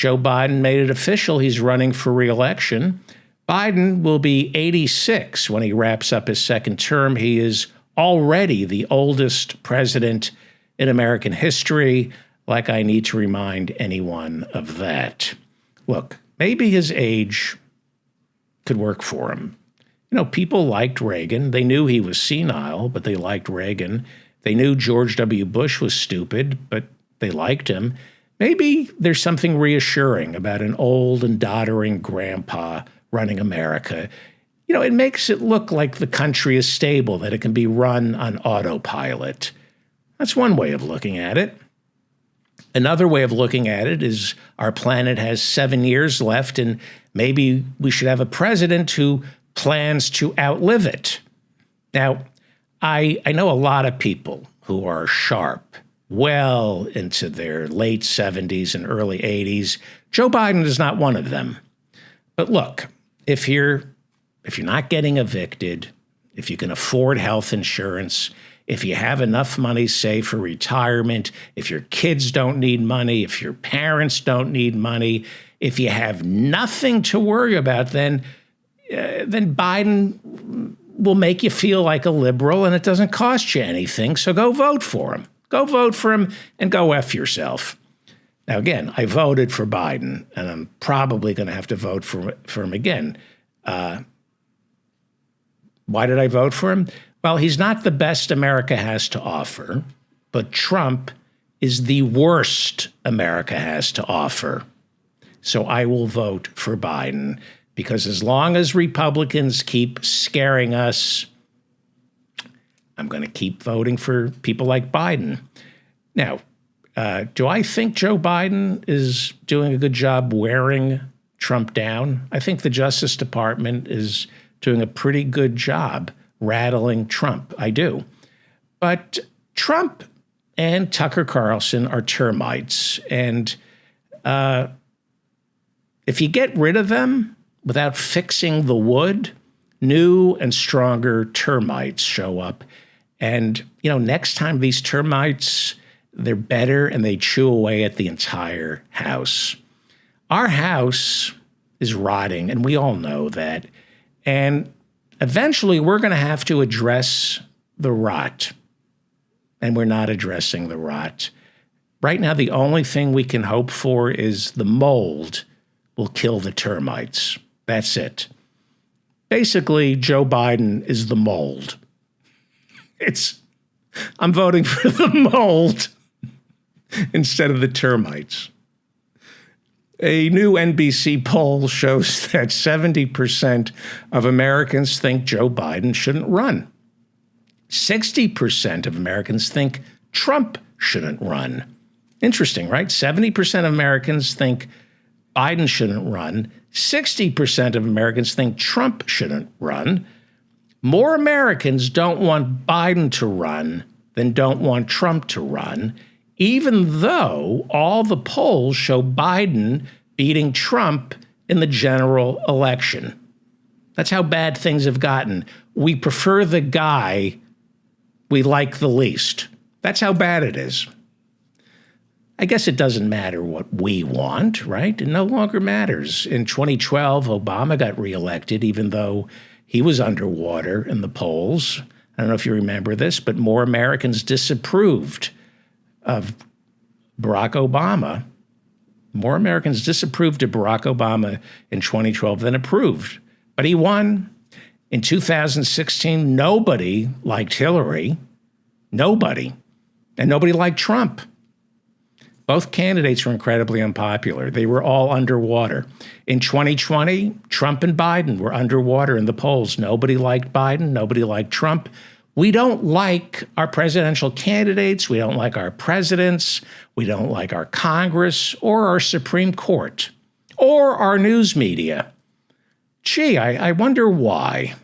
Joe Biden made it official he's running for re-election. Biden will be 86 when he wraps up his second term. He is already the oldest president in American history. Like I need to remind anyone of that. Look, maybe his age could work for him. You know, people liked Reagan. They knew he was senile, but they liked Reagan. They knew George W. Bush was stupid, but they liked him. Maybe there's something reassuring about an old and doddering grandpa running America. You know, it makes it look like the country is stable, that it can be run on autopilot. That's one way of looking at it. Another way of looking at it is our planet has 7 years left, and maybe we should have a president who plans to outlive it. Now, I know a lot of people who are sharp, well into their late 70s and early 80s. Joe Biden is not one of them. But look, if you're not getting evicted, if you can afford health insurance, if you have enough money saved for retirement, if your kids don't need money, if your parents don't need money, if you have nothing to worry about, then Biden will make you feel like a liberal, and it doesn't cost you anything. So go vote for him. Go vote for him and go F yourself. Now, again, I voted for Biden, and I'm probably going to have to vote for him again. Why did I vote for him? Well, he's not the best America has to offer, but Trump is the worst America has to offer. So I will vote for Biden, because as long as Republicans keep scaring us, I'm going to keep voting for people like Biden. Now, do I think Joe Biden is doing a good job wearing Trump down? I think the Justice Department is doing a pretty good job rattling Trump. I do. But Trump and Tucker Carlson are termites. And if you get rid of them without fixing the wood, new and stronger termites show up. And, you know, next time these termites, they're better and they chew away at the entire house. Our house is rotting, and we all know that. And eventually we're going to have to address the rot. And we're not addressing the rot. Right now, the only thing we can hope for is the mold will kill the termites. That's it. Basically, Joe Biden is the mold. I'm voting for the mold instead of the termites. A new NBC poll shows that 70% of Americans think Joe Biden shouldn't run. 60% of Americans think Trump shouldn't run. Interesting, right? 70% of Americans think Biden shouldn't run. 60% of Americans think Trump shouldn't run. More Americans don't want Biden to run than don't want Trump to run, even though all the polls show Biden beating Trump in the general election. That's how bad things have gotten. We prefer the guy we like the least. That's how bad it is. I guess it doesn't matter what we want, right? It no longer matters. In 2012, Obama got reelected, even though he was underwater in the polls. I don't know if you remember this, but more Americans disapproved of Barack Obama. More Americans disapproved of Barack Obama in 2012 than approved. But he won. In 2016, nobody liked Hillary. Nobody. And nobody liked Trump. Both candidates were incredibly unpopular. They were all underwater. In 2020, Trump and Biden were underwater in the polls. Nobody liked Biden. Nobody liked Trump. We don't like our presidential candidates. We don't like our presidents. We don't like our Congress or our Supreme Court or our news media. Gee, I wonder why.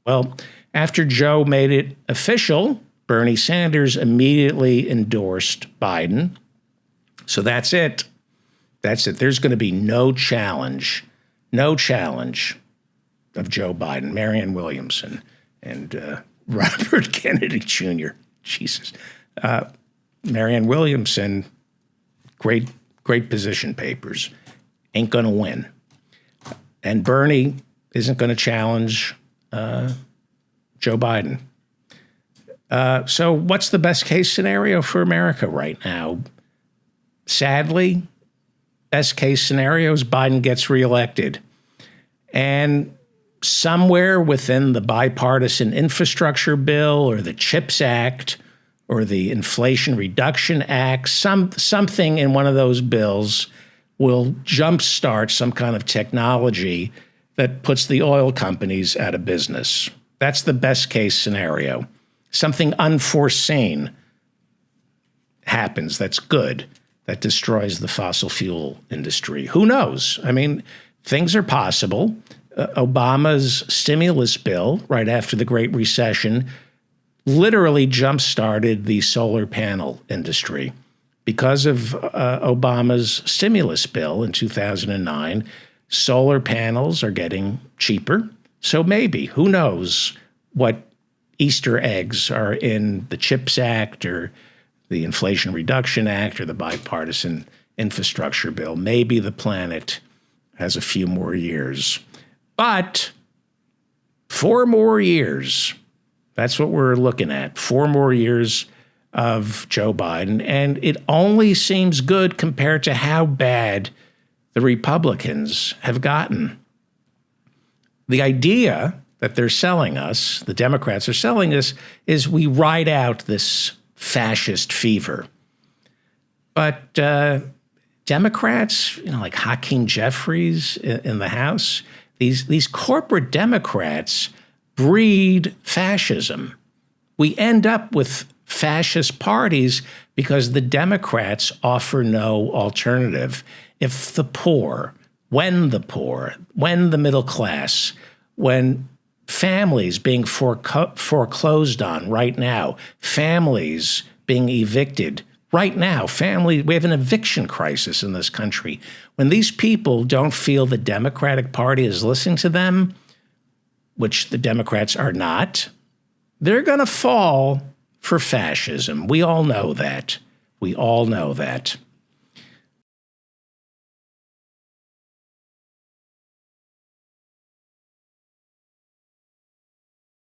Well, after Joe made it official, Bernie Sanders immediately endorsed Biden. So that's it. That's it. There's going to be no challenge of Joe Biden, Marianne Williamson, and Robert Kennedy Jr. Jesus. Marianne Williamson, great great position papers, ain't going to win. And Bernie isn't going to challenge Joe Biden. So what's the best case scenario for America right now? Sadly, best case scenario is Biden gets reelected. And somewhere within the bipartisan infrastructure bill or the CHIPS Act or the Inflation Reduction Act, something in one of those bills will jumpstart some kind of technology that puts the oil companies out of business. That's the best case scenario. Something unforeseen happens that's good, that destroys the fossil fuel industry. Who knows? I mean, things are possible. Obama's stimulus bill, right after the Great Recession, literally jump-started the solar panel industry. Because of Obama's stimulus bill in 2009, solar panels are getting cheaper. So maybe, who knows what Easter eggs are in the CHIPS Act or the Inflation Reduction Act or the bipartisan infrastructure bill. Maybe the planet has a few more years. But 4 more years, that's what we're looking at. 4 more years of Joe Biden. And it only seems good compared to how bad the Republicans have gotten. The idea that they're selling us, the Democrats are selling us, is we ride out this fascist fever. But Democrats, like Hakeem Jeffries in the House, these corporate Democrats breed fascism. We end up with fascist parties because the Democrats offer no alternative. If the poor, when the middle class, when families being foreclosed on right now, families being evicted right now, we have an eviction crisis in this country. When these people don't feel the Democratic Party is listening to them, which the Democrats are not, they're going to fall for fascism. We all know that. We all know that.